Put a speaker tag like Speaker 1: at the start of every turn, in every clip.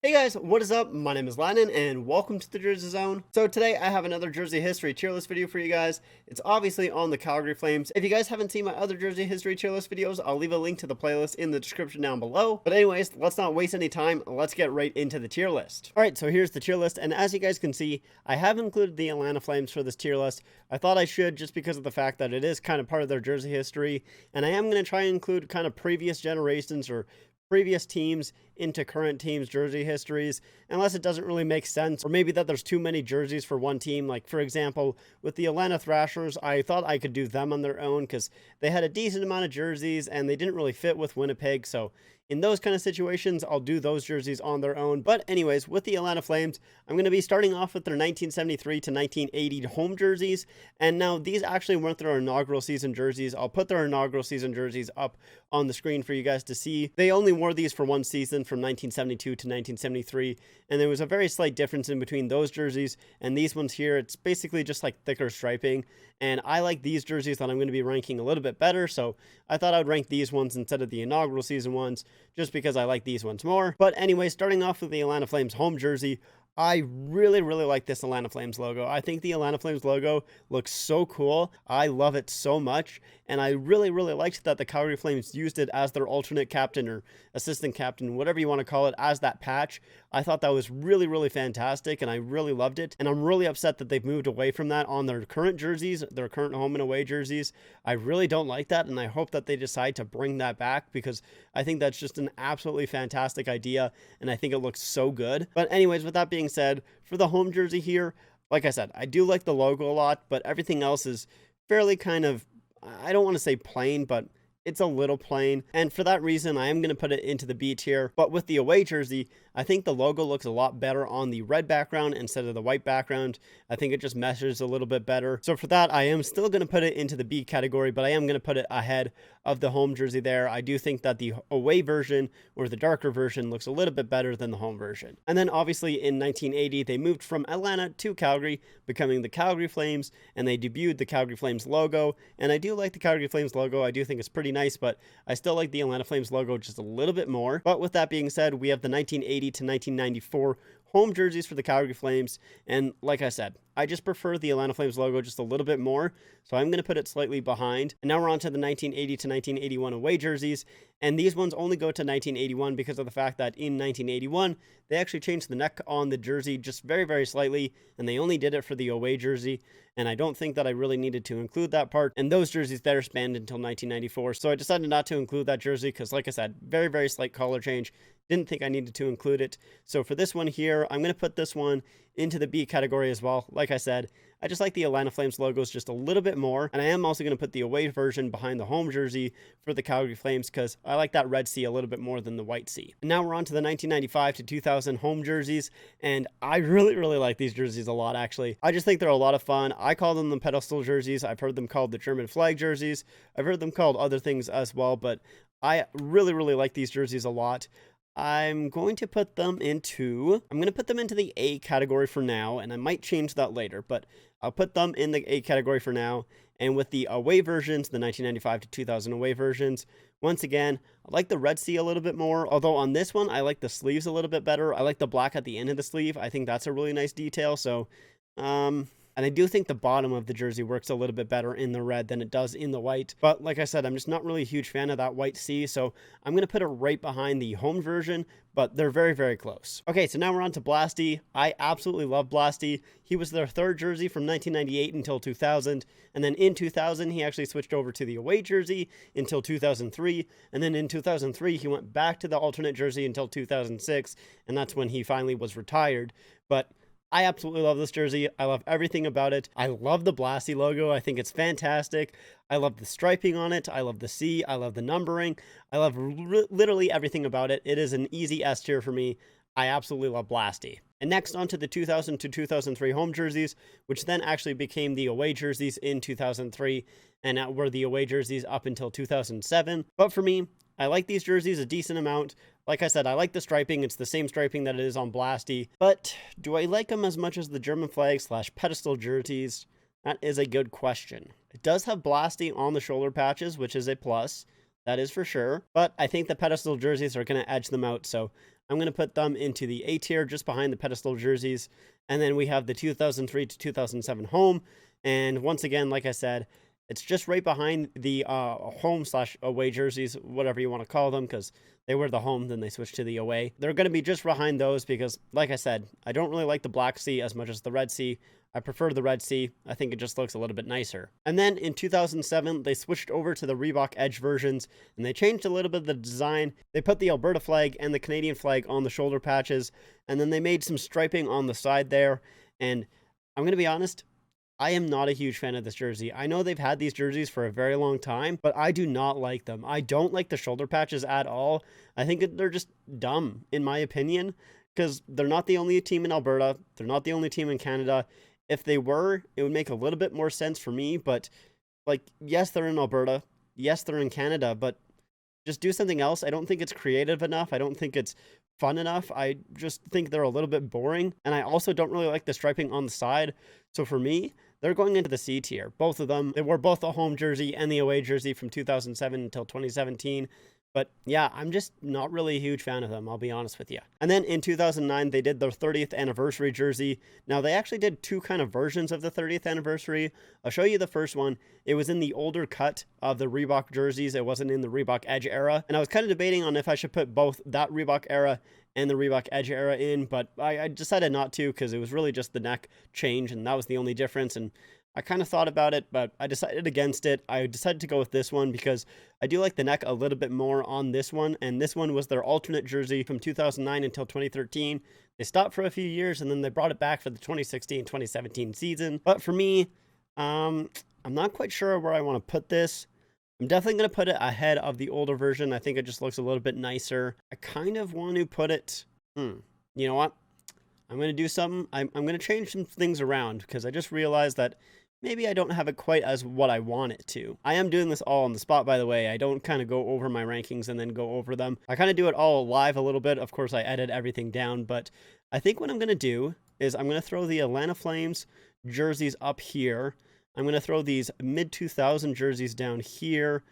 Speaker 1: Hey guys, what is up? My name is Landon and welcome to the Jersey Zone. So today I have another Jersey history tier list video for you guys. It's obviously on the Calgary Flames. If you guys haven't seen my other Jersey history tier list videos, I'll leave a link to the playlist in the description down below. But anyways, let's not waste any time. Let's get right into the tier list. Alright, so here's the tier list, and as you guys can see, I have included the Atlanta Flames for this tier list. I thought I should just because of the fact that it is kind of part of their Jersey history, and I am going to try and include kind of previous generations or previous teams into current teams' jersey histories, unless it doesn't really make sense, or maybe that there's too many jerseys for one team. Like, for example, with the Atlanta Thrashers, I thought I could do them on their own because they had a decent amount of jerseys and they didn't really fit with Winnipeg, so in those kind of situations, I'll do those jerseys on their own. But anyways, with the Atlanta Flames, I'm going to be starting off with their 1973 to 1980 home jerseys. And now these actually weren't their inaugural season jerseys. I'll put their inaugural season jerseys up on the screen for you guys to see. They only wore these for one season from 1972 to 1973. And there was a very slight difference in between those jerseys and these ones here. It's basically just like thicker striping. And I like these jerseys that I'm going to be ranking a little bit better. So I thought I would rank these ones instead of the inaugural season ones, just because I like these ones more. But anyway, starting off with the Atlanta Flames home jersey, I really like this Atlanta Flames logo. I think the Atlanta Flames logo looks so cool. I love it so much. And I really liked that the Calgary Flames used it as their alternate captain or assistant captain, whatever you want to call it, as that patch. I thought that was really fantastic, and I really loved it. And I'm really upset that they've moved away from that on their current jerseys, their current home and away jerseys. I really don't like that, and I hope that they decide to bring that back because I think that's just an absolutely fantastic idea, and I think it looks so good. But anyways, with that being said, for the home jersey here, like I said, I do like the logo a lot, but everything else is fairly kind of, I don't want to say plain, but it's a little plain, and for that reason I am going to put it into the B tier. But with the away jersey, I think the logo looks a lot better on the red background instead of the white background. I think it just meshes a little bit better. So for that, I am still going to put it into the B category, but I am going to put it ahead of the home jersey there. I do think that the away version, or the darker version, looks a little bit better than the home version. And then obviously in 1980, they moved from Atlanta to Calgary, becoming the Calgary Flames, and they debuted the Calgary Flames logo. And I do like the Calgary Flames logo. I do think it's pretty nice, but I still like the Atlanta Flames logo just a little bit more. But with that being said, we have the 1980 to 1994 home jerseys for the Calgary Flames, and like I said, I just prefer the Atlanta Flames logo just a little bit more, so I'm going to put it slightly behind. And now we're on to the 1980 to 1981 away jerseys, and these ones only go to 1981 because of the fact that in 1981, they actually changed the neck on the jersey just very slightly, and they only did it for the away jersey, and I don't think that I really needed to include that part, and those jerseys there spanned until 1994, so I decided not to include that jersey because, like I said, very slight color change. Didn't think I needed to include it. So for this one here, I'm going to put this one into the B category as well. Like I said, I just like the Atlanta Flames logos just a little bit more. And I am also going to put the away version behind the home jersey for the Calgary Flames because I like that red C a little bit more than the white C. And now we're on to the 1995 to 2000 home jerseys. And I really like these jerseys a lot, actually. I just think they're a lot of fun. I call them the Pedestal jerseys. I've heard them called the German flag jerseys. I've heard them called other things as well, but I really like these jerseys a lot. I'm going to put them into the A category for now, and I might change that later, but I'll put them in the A category for now. And with the away versions, the 1995 to 2000 away versions, once again, I like the red C a little bit more, although on this one, I like the sleeves a little bit better. I like the black at the end of the sleeve. I think that's a really nice detail, so, and I do think the bottom of the jersey works a little bit better in the red than it does in the white. But like I said, I'm just not really a huge fan of that white C, so I'm going to put it right behind the home version, but they're very close. Okay, so now we're on to Blasty. I absolutely love Blasty. He was their third jersey from 1998 until 2000, and then in 2000, he actually switched over to the away jersey until 2003, and then in 2003, he went back to the alternate jersey until 2006, and that's when he finally was retired. But I absolutely love this jersey. I love everything about it. I love the Blasty logo. I think it's fantastic. I love the striping on it. I love the C. I love the numbering. I love literally everything about it. It is an easy S tier for me. I absolutely love Blasty. And next on to the 2000 to 2003 home jerseys, which then actually became the away jerseys in 2003, and were the away jerseys up until 2007. But for me, I like these jerseys a decent amount. Like I said, I like the striping. It's the same striping that it is on Blasty. But do I like them as much as the German flag / pedestal jerseys? That is a good question. It does have Blasty on the shoulder patches, which is a plus. That is for sure. But I think the pedestal jerseys are going to edge them out. So I'm going to put them into the A tier, just behind the Pedestal jerseys. And then we have the 2003 to 2007 home. And once again, like I said, it's just right behind the home slash away jerseys, whatever you want to call them, because they were the home, then they switched to the away. They're going to be just behind those because, like I said, I don't really like the Black Sea as much as the Red Sea. I prefer the Red Sea. I think it just looks a little bit nicer. And then in 2007, they switched over to the Reebok Edge versions, and they changed a little bit of the design. They put the Alberta flag and the Canadian flag on the shoulder patches, and then they made some striping on the side there. And I'm going to be honest, I am not a huge fan of this jersey. I know they've had these jerseys for a very long time, but I do not like them. I don't like the shoulder patches at all. I think they're just dumb, in my opinion, because they're not the only team in Alberta. They're not the only team in Canada. If they were, it would make a little bit more sense for me, but, like, yes, they're in Alberta. Yes, they're in Canada, but just do something else. I don't think it's creative enough. I don't think it's fun enough. I just think they're a little bit boring, and I also don't really like the striping on the side. So for me, they're going into the C tier. Both of them. They wore both the home jersey and the away jersey from 2007 until 2017. But yeah, I'm just not really a huge fan of them, I'll be honest with you. And then in 2009, they did their 30th anniversary jersey. Now, they actually did two kind of versions of the 30th anniversary. I'll show you the first one. It was in the older cut of the Reebok jerseys. It wasn't in the Reebok Edge era. And I was kind of debating on if I should put both that Reebok era and the Reebok Edge era in, but I decided not to because it was really just the neck change, and that was the only difference. And I kind of thought about it, but I decided against it. I decided to go with this one because I do like the neck a little bit more on this one, and this one was their alternate jersey from 2009 until 2013. They stopped for a few years, and then they brought it back for the 2016-2017 season. But for me, I'm not quite sure where I want to put this. I'm definitely going to put it ahead of the older version. I think it just looks a little bit nicer. I kind of want to put it... You know what? I'm going to do something. I'm going to change some things around because I just realized that maybe I don't have it quite as what I want it to. I am doing this all on the spot, by the way. I don't kind of go over my rankings and then go over them. I kind of do it all live a little bit. Of course, I edit everything down, but I think what I'm going to do is I'm going to throw the Atlanta Flames jerseys up here. I'm going to throw these mid-2000 jerseys down here.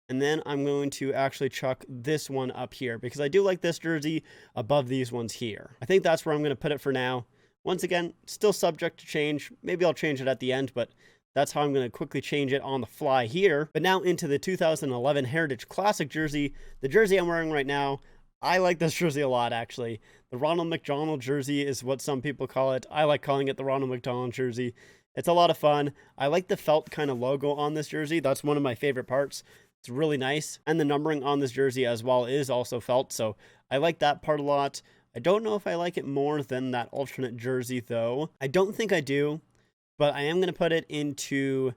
Speaker 1: And then I'm going to actually chuck this one up here because I do like this jersey above these ones here. I think that's where I'm going to put it for now. Once again, still subject to change. Maybe I'll change it at the end, but that's how I'm going to quickly change it on the fly here. But now into the 2011 Heritage Classic jersey. The jersey I'm wearing right now, I like this jersey a lot, actually. The Ronald McDonald jersey is what some people call it. I like calling it the Ronald McDonald jersey. It's a lot of fun. I like the felt kind of logo on this jersey. That's one of my favorite parts. It's really nice. And the numbering on this jersey as well is also felt, so I like that part a lot. I don't know if I like it more than that alternate jersey, though. I don't think I do, but I am going to put it into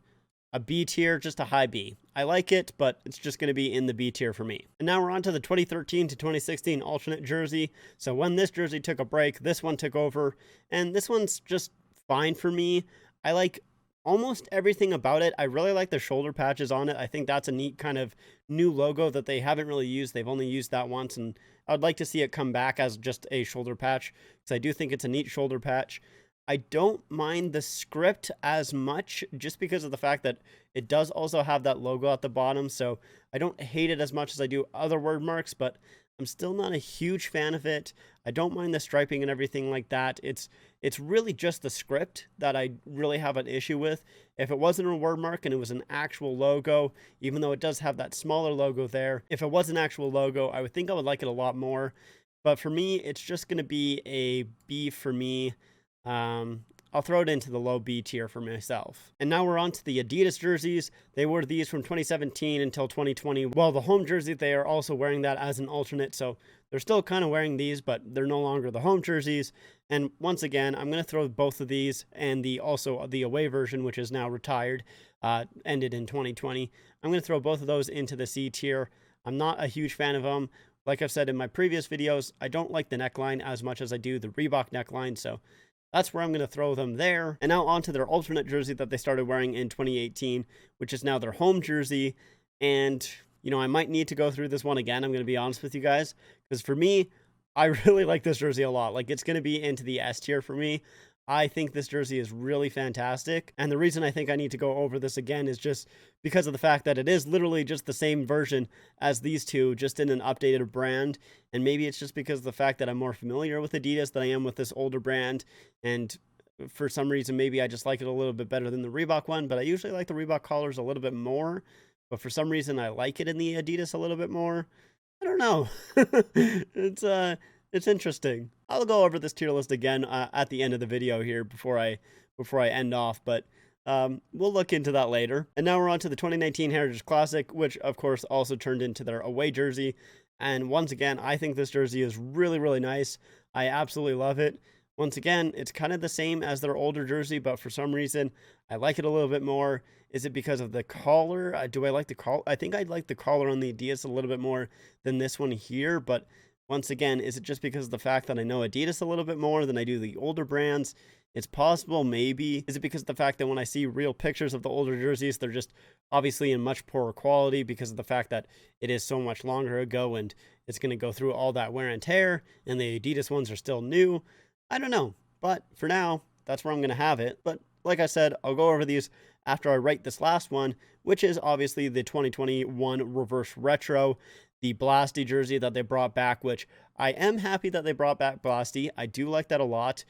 Speaker 1: a B tier, just a high B. I like it, but it's just going to be in the B tier for me. And now we're on to the 2013 to 2016 alternate jersey. So when this jersey took a break, this one took over, and this one's just fine for me. I like almost everything about it. I really like the shoulder patches on it. I think that's a neat kind of new logo that they haven't really used. They've only used that once, and I'd like to see it come back as just a shoulder patch because I do think it's a neat shoulder patch. I don't mind the script as much just because of the fact that it does also have that logo at the bottom, so I don't hate it as much as I do other word marks, but I'm still not a huge fan of it. I don't mind the striping and everything like that. It's really just the script that I really have an issue with. If it wasn't a word mark and it was an actual logo, even though it does have that smaller logo there, if it was an actual logo, I would think I would like it a lot more. But for me, it's just going to be a B for me. I'll throw it into the low B tier for myself. And now we're on to the Adidas jerseys. They wore these from 2017 until 2020. Well, the home jersey, they are also wearing that as an alternate, so they're still kind of wearing these, but they're no longer the home jerseys. And once again, I'm going to throw both of these and also the away version, which is now retired, ended in 2020. I'm going to throw both of those into the C tier. I'm not a huge fan of them. Like I've said in my previous videos, I don't like the neckline as much as I do the Reebok neckline, so that's where I'm going to throw them there. And now on to their alternate jersey that they started wearing in 2018, which is now their home jersey. And, you know, I might need to go through this one again, I'm going to be honest with you guys, because for me, I really like this jersey a lot. Like, it's going to be into the S tier for me. I think this jersey is really fantastic. And the reason I think I need to go over this again is just because of the fact that it is literally just the same version as these two, just in an updated brand. And maybe it's just because of the fact that I'm more familiar with Adidas than I am with this older brand. And for some reason, maybe I just like it a little bit better than the Reebok one, but I usually like the Reebok collars a little bit more. But for some reason, I like it in the Adidas a little bit more. I don't know. It's interesting. I'll go over this tier list again at the end of the video here before I end off, but we'll look into that later. And now we're on to the 2019 Heritage Classic, which of course also turned into their away jersey. And once again, I think this jersey is really, really nice. I absolutely love it. Once again, it's kind of the same as their older jersey, but for some reason, I like it a little bit more. Is it because of the collar? Do I like the collar? I think I'd like the collar on the Adidas a little bit more than this one here, but once again, is it just because of the fact that I know Adidas a little bit more than I do the older brands? It's possible, maybe. Is it because of the fact that when I see real pictures of the older jerseys, they're just obviously in much poorer quality because of the fact that it is so much longer ago and it's going to go through all that wear and tear, and the Adidas ones are still new? I don't know, but for now, that's where I'm going to have it. But like I said, I'll go over these after I write this last one, which is obviously the 2021 Reverse Retro, the Blasty jersey that they brought back, which I am happy that they brought back Blasty. I do like that a lot.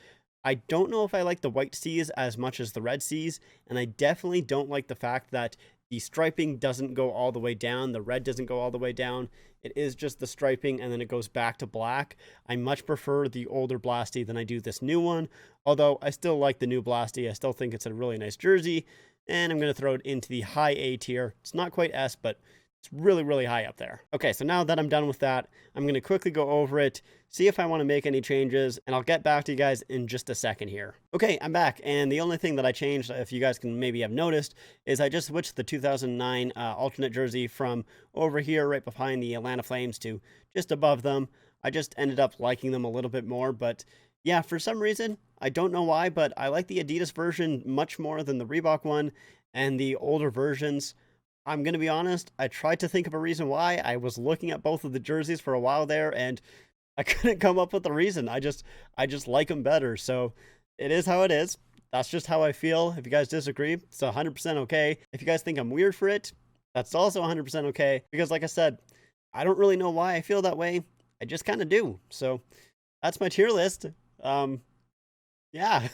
Speaker 1: I don't know if I like the white C's as much as the red C's, and I definitely don't like the fact that the striping doesn't go all the way down. The red doesn't go all the way down. It is just the striping, and then it goes back to black. I much prefer the older Blasty than I do this new one, although I still like the new Blasty. I still think it's a really nice jersey, and I'm going to throw it into the high A tier. It's not quite S, but it's really, really high up there. Okay, so now that I'm done with that, I'm going to quickly go over it, see if I want to make any changes, and I'll get back to you guys in just a second here. Okay, I'm back, and the only thing that I changed, if you guys can maybe have noticed, is I just switched the 2009 alternate jersey from over here right behind the Atlanta Flames to just above them. I just ended up liking them a little bit more, but yeah, for some reason, I don't know why, but I like the Adidas version much more than the Reebok one, and the older versions, I'm going to be honest, I tried to think of a reason why. I was looking at both of the jerseys for a while there, and I couldn't come up with a reason. I just like them better. So it is how it is. That's just how I feel. If you guys disagree, it's 100% okay. If you guys think I'm weird for it, that's also 100% okay. Because like I said, I don't really know why I feel that way. I just kind of do. So that's my tier list. Yeah.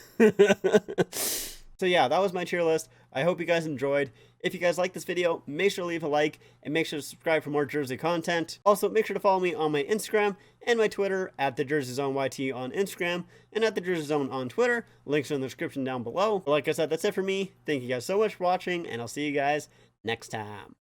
Speaker 1: So yeah, that was my tier list. I hope you guys enjoyed. If you guys like this video, make sure to leave a like and make sure to subscribe for more jersey content. Also, make sure to follow me on my Instagram and my Twitter at the Jersey Zone YT on Instagram and at the Jersey Zone on Twitter. Links are in the description down below. Like I said, that's it for me. Thank you guys so much for watching, and I'll see you guys next time.